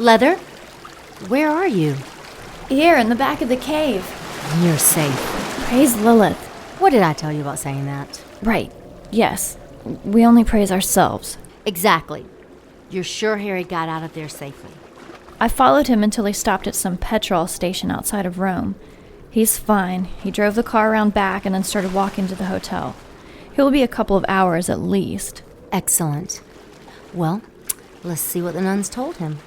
Leather, where are you? Here, in the back of the cave. You're safe. Praise Lilith. What did I tell you about saying that? Right. Yes. We only praise ourselves. Exactly. You're sure Harry got out of there safely? I followed him until he stopped at some petrol station outside of Rome. He's fine. He drove the car around back and then started walking to the hotel. He'll be a couple of hours at least. Excellent. Well, let's see what the nuns told him.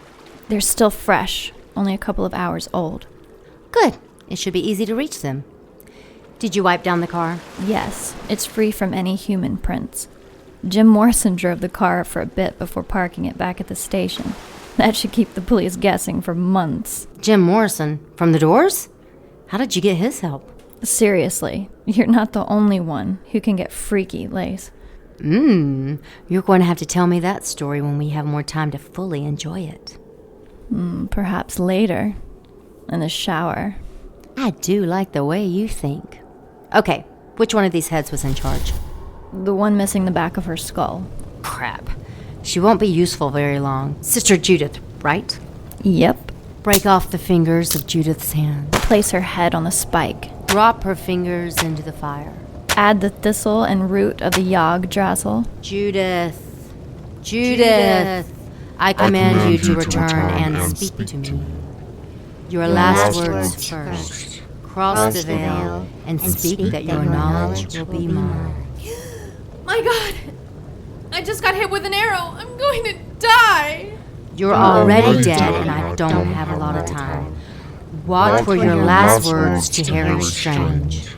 They're still fresh, only a couple of hours old. Good. It should be easy to reach them. Did you wipe down the car? Yes, it's free from any human prints. Jim Morrison drove the car for a bit before parking it back at the station. That should keep the police guessing for months. Jim Morrison? From the Doors? How did you get his help? Seriously, you're not the only one who can get freaky, Lace. You're going to have to tell me that story when we have more time to fully enjoy it. Perhaps later. In the shower. I do like the way you think. Okay, which one of these heads was in charge? The one missing the back of her skull. Crap. She won't be useful very long. Sister Judith, right? Yep. Break off the fingers of Judith's hand. Place her head on the spike. Drop her fingers into the fire. Add the thistle and root of the Yggdrasil. Judith. I command you to return and speak to me. Your last words first. Cross the veil and speak that your knowledge will be mine. My God! I just got hit with an arrow. I'm going to die. You're already dead and I don't have a lot of time. Watch for your last words to Harry Strange.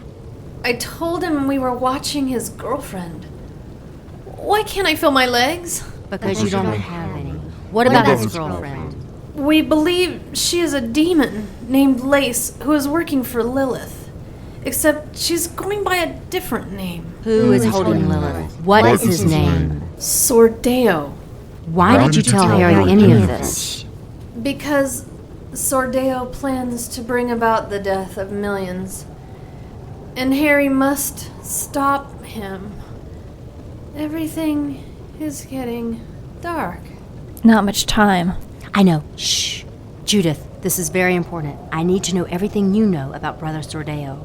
I told him we were watching his girlfriend. Why can't I feel my legs? Because you don't have any. What about his girlfriend? We believe she is a demon named Lace who is working for Lilith. Except she's going by a different name. Who is holding Lilith? What is his name? Sordeo. Why did you tell Harry any of this? Because Sordeo plans to bring about the death of millions. And Harry must stop him. Everything is getting dark. Not much time. I know. Shh. Judith, this is very important. I need to know everything you know about Brother Sordeo.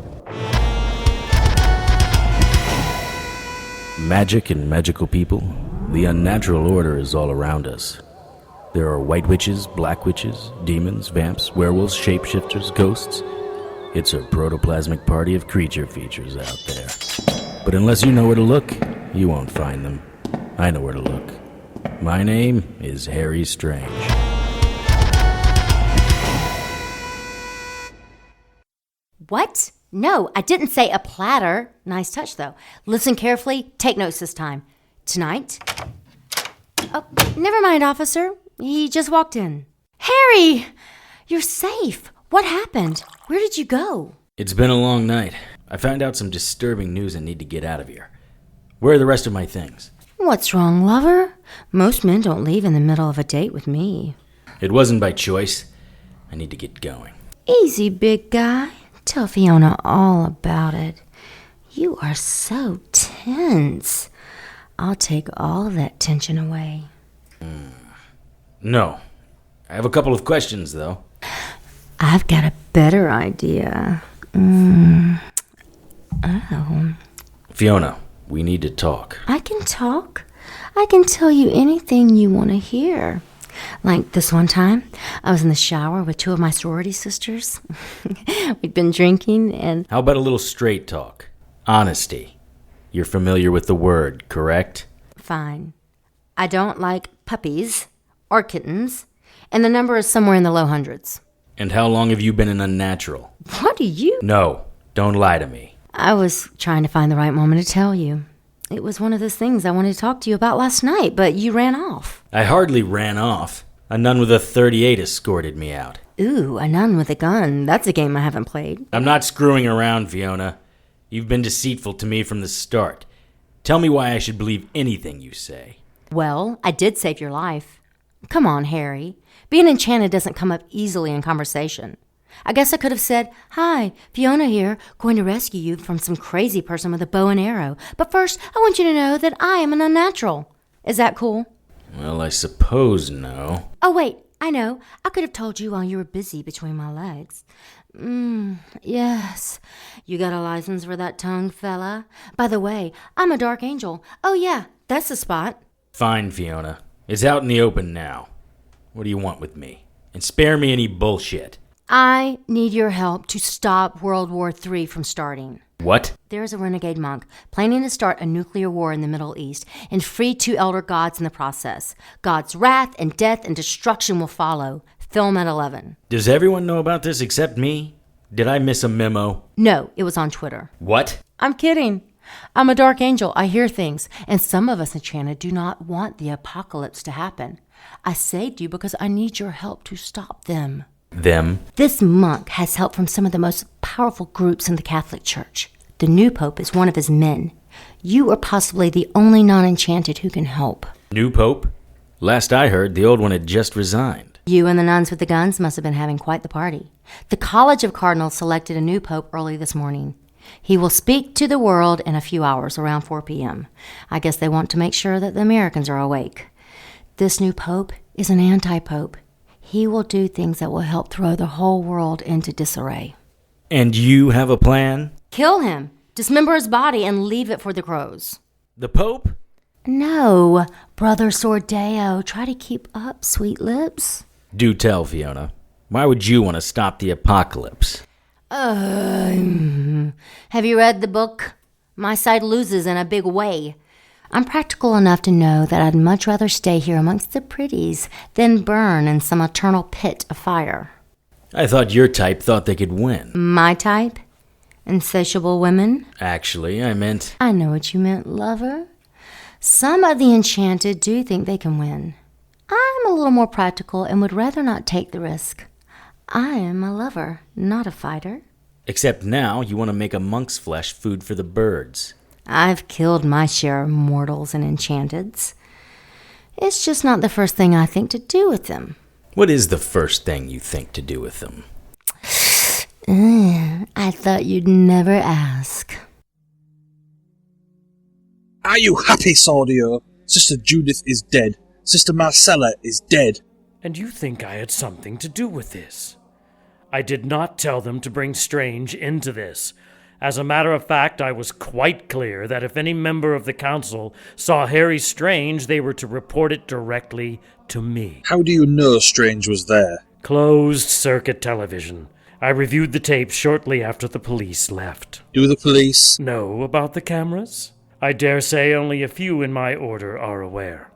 Magic and magical people. The unnatural order is all around us. There are white witches, black witches, demons, vamps, werewolves, shapeshifters, ghosts. It's a protoplasmic party of creature features out there. But unless you know where to look, you won't find them. I know where to look. My name is Harry Strange. What? No, I didn't say a platter. Nice touch, though. Listen carefully. Take notes this time. Tonight? Oh, never mind, officer. He just walked in. Harry! You're safe. What happened? Where did you go? It's been a long night. I found out some disturbing news and need to get out of here. Where are the rest of my things? What's wrong, lover? Most men don't leave in the middle of a date with me. It wasn't by choice. I need to get going. Easy, big guy. Tell Fiona all about it. You are so tense. I'll take all of that tension away. No. I have a couple of questions, though. I've got a better idea. Fiona, we need to talk. I can talk. I can tell you anything you want to hear. Like this one time, I was in the shower with two of my sorority sisters. We'd been drinking and... How about a little straight talk? Honesty. You're familiar with the word, correct? Fine. I don't like puppies or kittens, and the number is somewhere in the low hundreds. And how long have you been an unnatural? What do you... No, don't lie to me. I was trying to find the right moment to tell you. It was one of those things I wanted to talk to you about last night, but you ran off. I hardly ran off. A nun with a .38 escorted me out. Ooh, a nun with a gun. That's a game I haven't played. I'm not screwing around, Fiona. You've been deceitful to me from the start. Tell me why I should believe anything you say. Well, I did save your life. Come on, Harry. Being enchanted doesn't come up easily in conversation. I guess I could have said, "Hi, Fiona here, going to rescue you from some crazy person with a bow and arrow. But first, I want you to know that I am an unnatural." Is that cool? Well, I suppose no. Oh, wait, I know. I could have told you while you were busy between my legs. Yes. You got a license for that tongue, fella? By the way, I'm a dark angel. Oh, yeah, that's the spot. Fine, Fiona. It's out in the open now. What do you want with me? And spare me any bullshit. I need your help to stop World War III from starting. What? There's a renegade monk planning to start a nuclear war in the Middle East and free 2 elder gods in the process. God's wrath and death and destruction will follow. Film at 11. Does everyone know about this except me? Did I miss a memo? No, it was on Twitter. What? I'm kidding. I'm a dark angel. I hear things. And some of us, Enchanted, do not want the apocalypse to happen. I saved you because I need your help to stop them. Them? This monk has help from some of the most powerful groups in the Catholic Church. The new pope is one of his men. You are possibly the only non-enchanted who can help. New pope? Last I heard, the old one had just resigned. You and the nuns with the guns must have been having quite the party. The College of Cardinals selected a new pope early this morning. He will speak to the world in a few hours, around 4 p.m. I guess they want to make sure that the Americans are awake. This new pope is an anti-pope. He will do things that will help throw the whole world into disarray. And you have a plan? Kill him, dismember his body, and leave it for the crows. The Pope? No, Brother Sordeo. Try to keep up, sweet lips. Do tell, Fiona. Why would you want to stop the apocalypse? Have you read the book? My side loses in a big way. I'm practical enough to know that I'd much rather stay here amongst the pretties than burn in some eternal pit of fire. I thought your type thought they could win. My type? Insatiable women? Actually, I meant... I know what you meant, lover. Some of the enchanted do think they can win. I'm a little more practical and would rather not take the risk. I am a lover, not a fighter. Except now you want to make a monk's flesh food for the birds. I've killed my share of mortals and enchanteds. It's just not the first thing I think to do with them. What is the first thing you think to do with them? I thought you'd never ask. Are you happy, Sordio? Sister Judith is dead. Sister Marcella is dead. And you think I had something to do with this? I did not tell them to bring Strange into this. As a matter of fact, I was quite clear that if any member of the council saw Harry Strange, they were to report it directly to me. How do you know Strange was there? Closed circuit television. I reviewed the tape shortly after the police left. Do the police know about the cameras? I dare say only a few in my order are aware.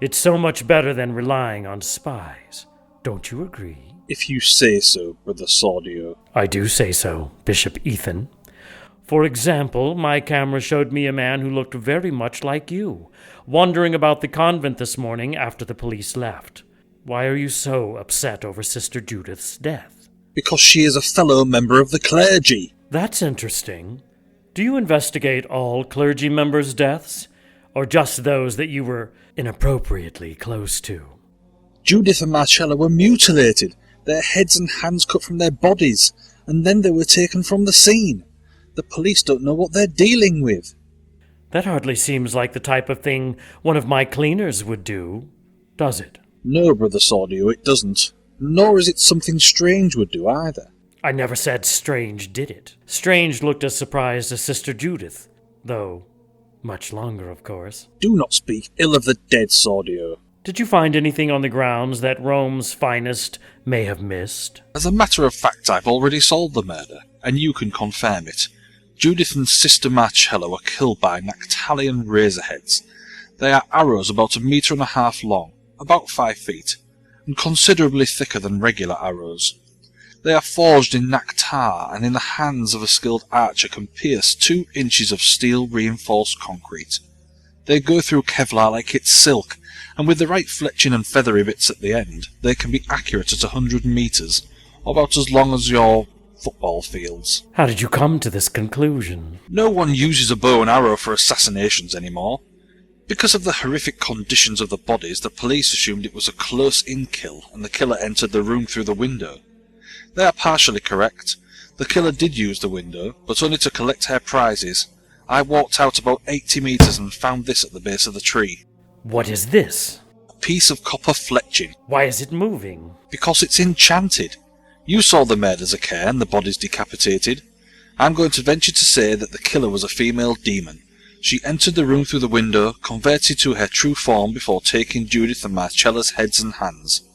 It's so much better than relying on spies. Don't you agree? If you say so, Brother Sordio. I do say so, Bishop Ethan. For example, my camera showed me a man who looked very much like you, wandering about the convent this morning after the police left. Why are you so upset over Sister Judith's death? Because she is a fellow member of the clergy. That's interesting. Do you investigate all clergy members' deaths, or just those that you were inappropriately close to? Judith and Marcella were mutilated, their heads and hands cut from their bodies, and then they were taken from the scene. The police don't know what they're dealing with. That hardly seems like the type of thing one of my cleaners would do, does it? No, Brother Sordio, it doesn't. Nor is it something Strange would do either. I never said Strange did it. Strange looked as surprised as Sister Judith, though much longer, of course. Do not speak ill of the dead, Sordio. Did you find anything on the grounds that Rome's finest may have missed? As a matter of fact, I've already solved the murder, and you can confirm it. Judith and Sister Marcella were killed by Nactalian razorheads. They are arrows about 1.5 meters long, about 5 feet, and considerably thicker than regular arrows. They are forged in Nactar, and in the hands of a skilled archer can pierce 2 inches of steel-reinforced concrete. They go through Kevlar like it's silk, and with the right fletching and feathery bits at the end, they can be accurate at 100 meters, or about as long as your football fields. How did you come to this conclusion? No one uses a bow and arrow for assassinations anymore. Because of the horrific conditions of the bodies, the police assumed it was a close-in kill, and the killer entered the room through the window. They are partially correct. The killer did use the window, but only to collect her prizes. I walked out about 80 meters and found this at the base of the tree. What is this? piece of copper fletching. Why is it moving? Because it's enchanted. You saw the murders occur and the bodies decapitated. I'm going to venture to say that the killer was a female demon. She entered the room through the window, converted to her true form before taking Judith and Marcella's heads and hands.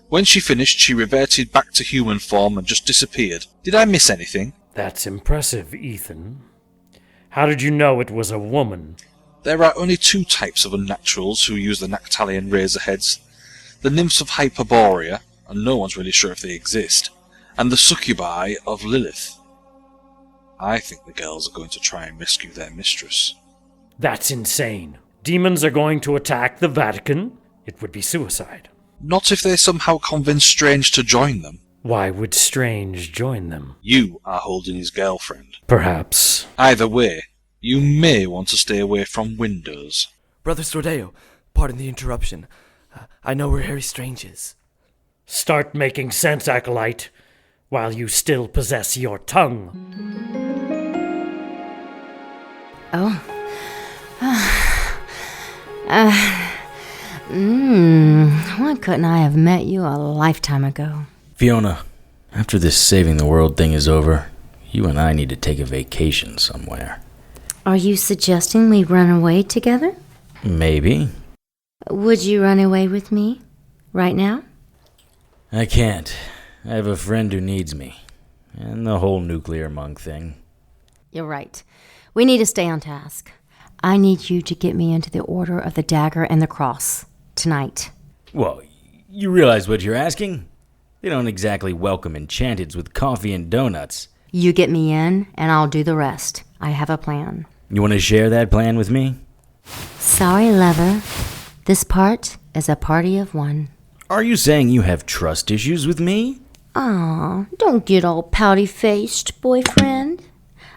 When she finished, she reverted back to human form and just disappeared. Did I miss anything? That's impressive, Ethan. How did you know it was a woman? There are only two types of unnaturals who use the Nactalian razorheads. The nymphs of Hyperborea, and no one's really sure if they exist, and the succubi of Lilith. I think the girls are going to try and rescue their mistress. That's insane. Demons are going to attack the Vatican? It would be suicide. Not if they somehow convince Strange to join them. Why would Strange join them? You are holding his girlfriend. Perhaps. Either way, you may want to stay away from windows. Brother Sordeo, pardon the interruption. I know where Harry Strange is. Start making sense, acolyte, while you still possess your tongue. Oh. Why couldn't I have met you a lifetime ago? Fiona, after this saving the world thing is over, you and I need to take a vacation somewhere. Are you suggesting we run away together? Maybe. Would you run away with me right now? I can't. I have a friend who needs me. And the whole nuclear monk thing. You're right. We need to stay on task. I need you to get me into the Order of the Dagger and the Cross tonight. Well, you realize what you're asking? They don't exactly welcome enchanteds with coffee and donuts. You get me in, and I'll do the rest. I have a plan. You want to share that plan with me? Sorry, lover. This part is a party of one. Are you saying you have trust issues with me? Aw, don't get all pouty-faced, boyfriend.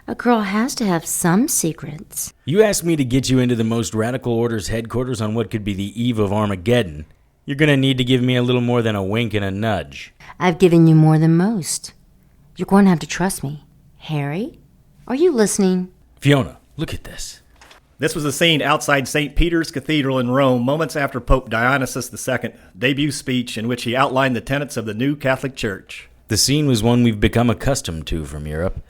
A girl has to have some secrets. You asked me to get you into the most radical order's headquarters on what could be the eve of Armageddon. You're gonna need to give me a little more than a wink and a nudge. I've given you more than most. You're going to have to trust me. Harry, are you listening? Fiona, look at this. This was a scene outside St. Peter's Cathedral in Rome moments after Pope Dionysius II debut speech in which he outlined the tenets of the new Catholic Church. The scene was one we've become accustomed to from Europe.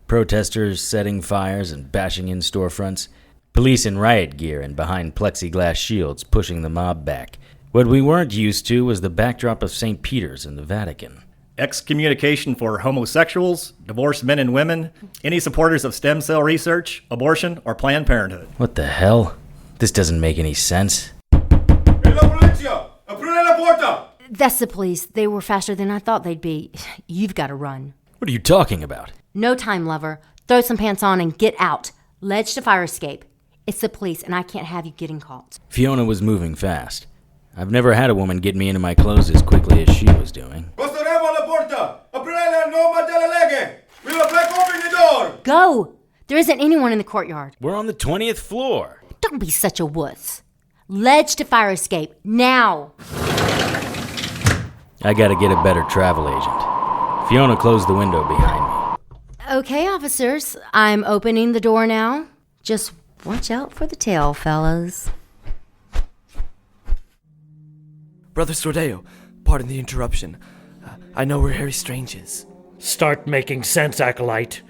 Protesters setting fires and bashing in storefronts. Police in riot gear and behind plexiglass shields pushing the mob back. What we weren't used to was the backdrop of St. Peter's and the Vatican. Excommunication for homosexuals, divorced men and women, any supporters of stem cell research, abortion, or Planned Parenthood. What the hell? This doesn't make any sense. That's the police. They were faster than I thought they'd be. You've got to run. What are you talking about? No time, lover. Throw some pants on and get out. Ledge to fire escape. It's the police, and I can't have you getting caught. Fiona was moving fast. I've never had a woman get me into my clothes as quickly as she was doing. Go! There isn't anyone in the courtyard. We're on the 20th floor. Don't be such a wuss. Ledge to fire escape. Now! I gotta get a better travel agent. Fiona closed the window behind me. Okay, officers. I'm opening the door now. Just watch out for the tail, fellas. Brother Sordeo, pardon the interruption. I know where Harry Strange is. Start making sense, acolyte,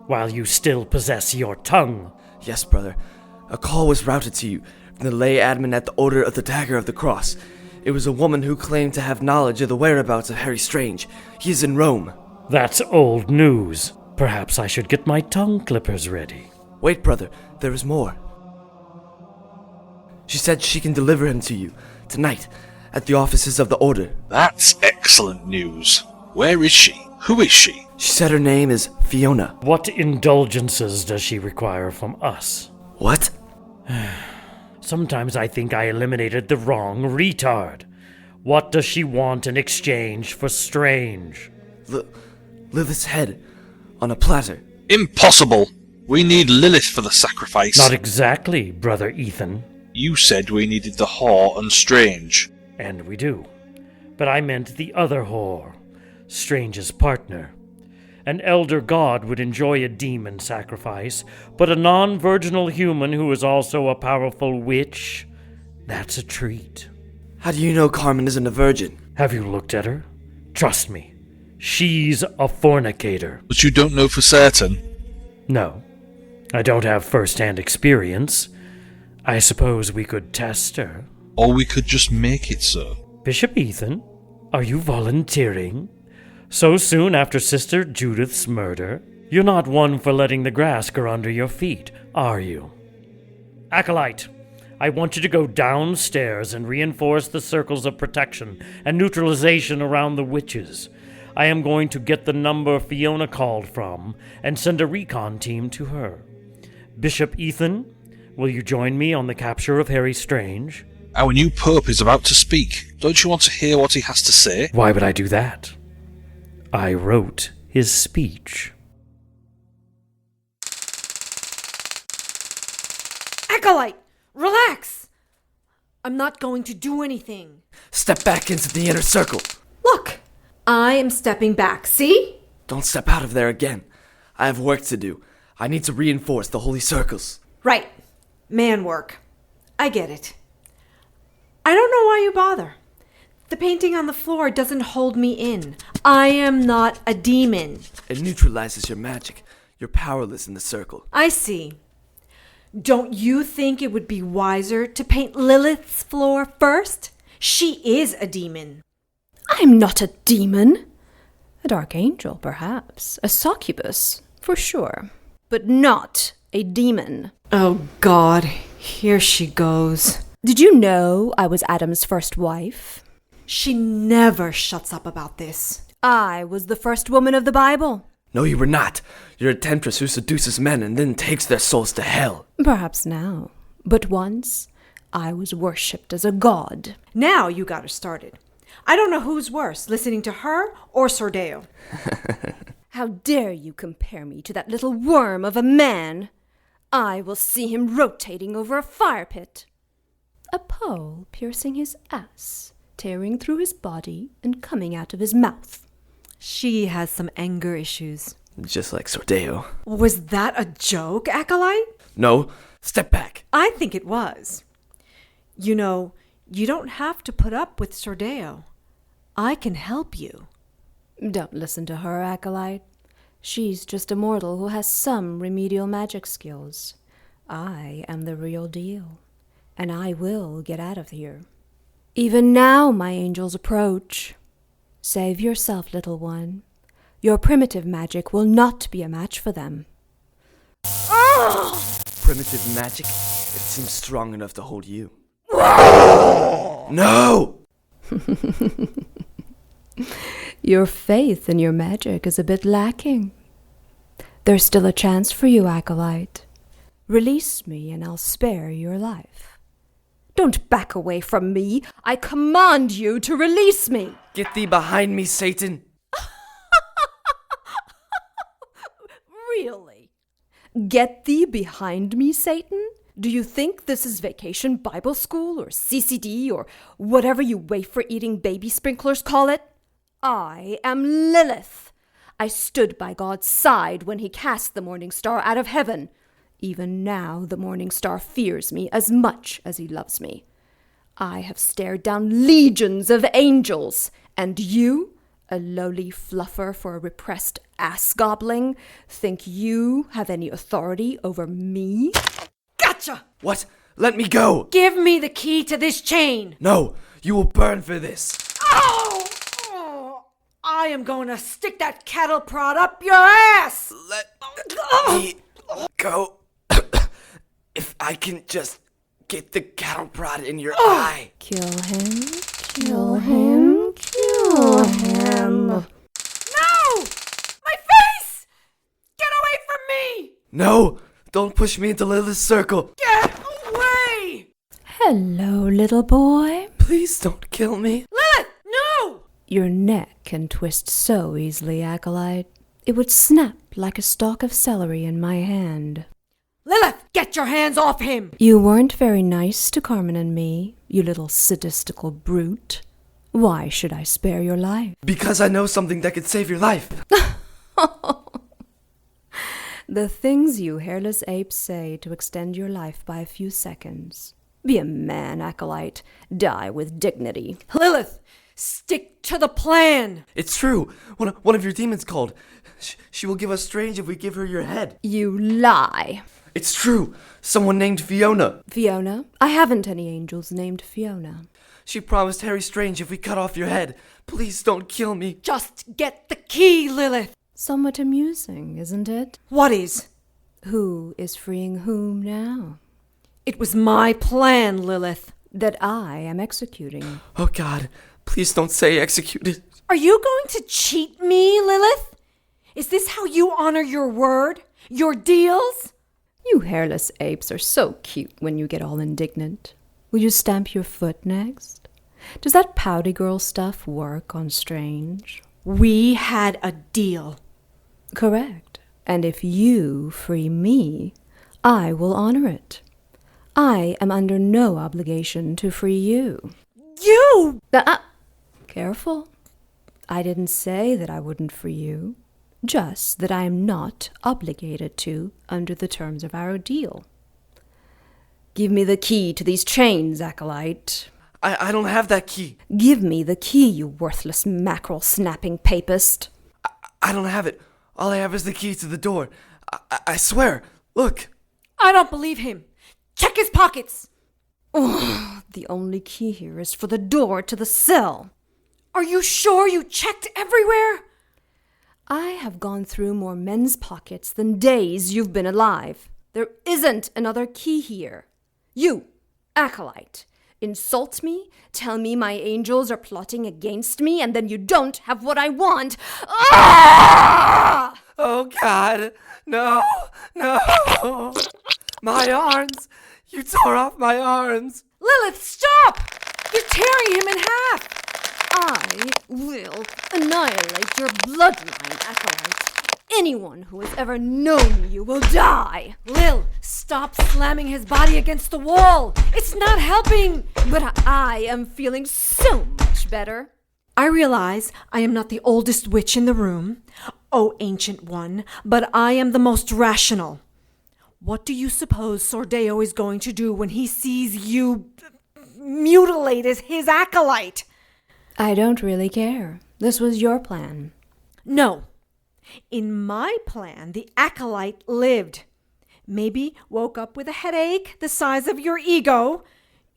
while you still possess your tongue. Yes, brother. A call was routed to you from the lay admin at the Order of the Dagger of the Cross. It was a woman who claimed to have knowledge of the whereabouts of Harry Strange. He is in Rome. That's old news. Perhaps I should get my tongue clippers ready. Wait, brother, there is more. She said she can deliver him to you tonight at the offices of the Order. That's excellent news. Where is she? Who is she? She said her name is Fiona. What indulgences does she require from us? What? Sometimes I think I eliminated the wrong retard. What does she want in exchange for Strange? Lilith's head on a platter. Impossible! We need Lilith for the sacrifice. Not exactly, Brother Ethan. You said we needed the whore and Strange. And we do. But I meant the other whore, Strange's partner. An elder god would enjoy a demon sacrifice, but a non-virginal human who is also a powerful witch, that's a treat. How do you know Carmen isn't a virgin? Have you looked at her? Trust me, she's a fornicator. But you don't know for certain? No, I don't have first-hand experience. I suppose we could test her. Or we could just make it so. Bishop Ethan, are you volunteering? So soon after Sister Judith's murder? You're not one for letting the grass grow under your feet, are you? Acolyte, I want you to go downstairs and reinforce the circles of protection and neutralization around the witches. I am going to get the number Fiona called from and send a recon team to her. Bishop Ethan, will you join me on the capture of Harry Strange? Our new Pope is about to speak. Don't you want to hear what he has to say? Why would I do that? I wrote his speech. Acolyte, relax! I'm not going to do anything. Step back into the inner circle. Look, I am stepping back, see? Don't step out of there again. I have work to do. I need to reinforce the holy circles. Right. Man work. I get it. I don't know why you bother. The painting on the floor doesn't hold me in. I am not a demon. It neutralizes your magic. You're powerless in the circle. I see. Don't you think it would be wiser to paint Lilith's floor first? She is a demon. I'm not a demon. A dark angel, perhaps. A succubus, for sure. But not a demon. Oh, God. Here she goes. Did you know I was Adam's first wife? She never shuts up about this. I was the first woman of the Bible. No, you were not. You're a temptress who seduces men and then takes their souls to hell. Perhaps now. But once, I was worshipped as a god. Now you got her started. I don't know who's worse, listening to her or Sordeo. How dare you compare me to that little worm of a man? I will see him rotating over a fire pit. A pole piercing his ass, tearing through his body and coming out of his mouth. She has some anger issues. Just like Sordeo. Was that a joke, Acolyte? No, step back. I think it was. You know, you don't have to put up with Sordeo. I can help you. Don't listen to her, Acolyte. She's just a mortal who has some remedial magic skills. I am the real deal, and I will get out of here. Even now my angels approach. Save yourself, little one. Your primitive magic will not be a match for them. Primitive magic? It seems strong enough to hold you. No! Your faith in your magic is a bit lacking. There's still a chance for you, Acolyte. Release me and I'll spare your life. Don't back away from me. I command you to release me. Get thee behind me, Satan. Really? Get thee behind me, Satan? Do you think this is Vacation Bible School or CCD or whatever you wafer-eating baby sprinklers call it? I am Lilith. I stood by God's side when he cast the morning star out of heaven. Even now the morning star fears me as much as he loves me. I have stared down legions of angels, and you, a lowly fluffer for a repressed ass-gobbling, think you have any authority over me? Gotcha! What? Let me go! Give me the key to this chain! No, you will burn for this. Oh! I am going to stick that cattle prod up your ass! Let me go. If I can just get the cattle prod in your eye. Kill him, kill him, kill him. No! My face! Get away from me! No, don't push me into Lilith's circle. Get away! Hello, little boy. Please don't kill me. Lilith, no! Your neck can twist so easily, Acolyte. It would snap like a stalk of celery in my hand. Lilith, get your hands off him! You weren't very nice to Carmen and me, you little sadistical brute. Why should I spare your life? Because I know something that could save your life. The things you hairless apes say to extend your life by a few seconds. Be a man, acolyte. Die with dignity. Lilith, stick to the plan. It's true. One of your demons called. She will give us Strange if we give her your head. You lie. It's true. Someone named Fiona. Fiona? I haven't any angels named Fiona. She promised Harry Strange if we cut off your head. Please don't kill me. Just get the key, Lilith. Somewhat amusing, isn't it? What is? Who is freeing whom now? It was my plan, Lilith. That I am executing. Oh, God. Please don't say executed. Are you going to cheat me, Lilith? Is this how you honor your word? Your deals? You hairless apes are so cute when you get all indignant. Will you stamp your foot next? Does that pouty girl stuff work on Strange? We had a deal. Correct. And if you free me, I will honor it. I am under no obligation to free you. You! Careful. I didn't say that I wouldn't free you. Just that I am not obligated to under the terms of our deal. Give me the key to these chains, acolyte. I don't have that key. Give me the key, you worthless mackerel-snapping papist. I don't have it. All I have is the key to the door. I swear. Look. I don't believe him. Check his pockets. Oh, the only key here is for the door to the cell. Are you sure you checked everywhere? I have gone through more men's pockets than days you've been alive. There isn't another key here. You, acolyte, insult me, tell me my angels are plotting against me, and then you don't have what I want. Ah! Oh, God. No. My arms. You tore off my arms. Lilith, stop! You're tearing him in half. I will annihilate your bloodline, acolyte. Anyone who has ever known you will die. Lil, stop slamming his body against the wall. It's not helping. But I am feeling so much better. I realize I am not the oldest witch in the room, oh ancient one, but I am the most rational. What do you suppose Sordeo is going to do when he sees you mutilate his acolyte? I don't really care. This was your plan. No. In my plan, the acolyte lived. Maybe woke up with a headache the size of your ego.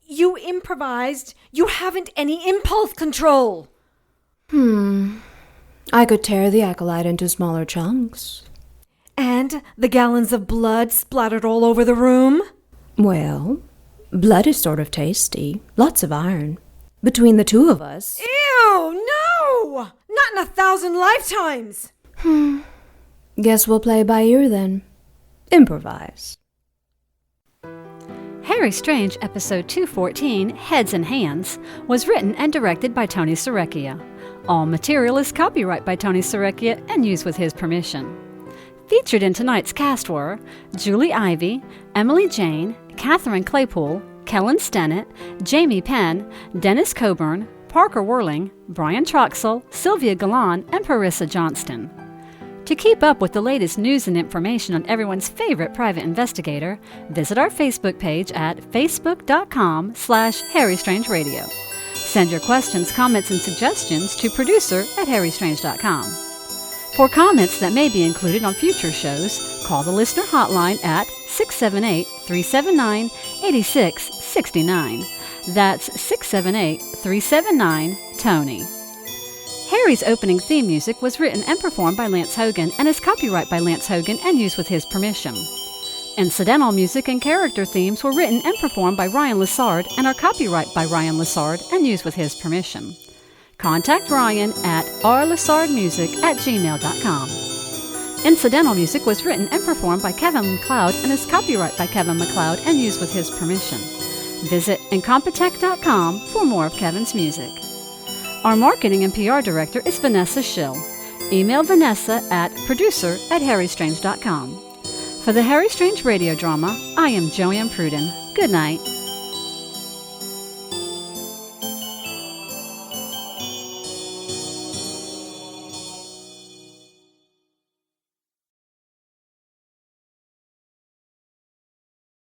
You improvised. You haven't any impulse control. I could tear the acolyte into smaller chunks. And the gallons of blood splattered all over the room? Well, blood is sort of tasty. Lots of iron. Between the two of us. Ew, no! Not in 1,000 lifetimes! Guess we'll play by ear then. Improvise. Harry Strange, Episode 214, Heads and Hands, was written and directed by Tony Serecchia. All material is copyright by Tony Serecchia and used with his permission. Featured in tonight's cast were Julie Ivey, Emily Jane, Katherine Claypool, Kellen Stennett, Jamie Penn, Dennis Coburn, Parker Weirling, Brian Troxell, Sylvia Galan, and Parisa Johnston. To keep up with the latest news and information on everyone's favorite private investigator, visit our Facebook page at facebook.com/HarryStrangeRadio. Send your questions, comments, and suggestions to producer@harrystrange.com. For comments that may be included on future shows, call the listener hotline at 678-379-8669. That's 678-379-TONY. Harry's opening theme music was written and performed by Lance Hogan and is copyright by Lance Hogan and used with his permission. Incidental music and character themes were written and performed by Ryan Lessard and are copyright by Ryan Lessard and used with his permission. Contact Ryan at rlessardmusic@gmail.com. Incidental music was written and performed by Kevin MacLeod and is copyright by Kevin MacLeod and used with his permission. Visit Incompetech.com for more of Kevin's music. Our marketing and PR director is Vanessa Schill. Email Vanessa at producer@harrystrange.com. For the Harry Strange radio drama, I am Joann Pruden. Good night.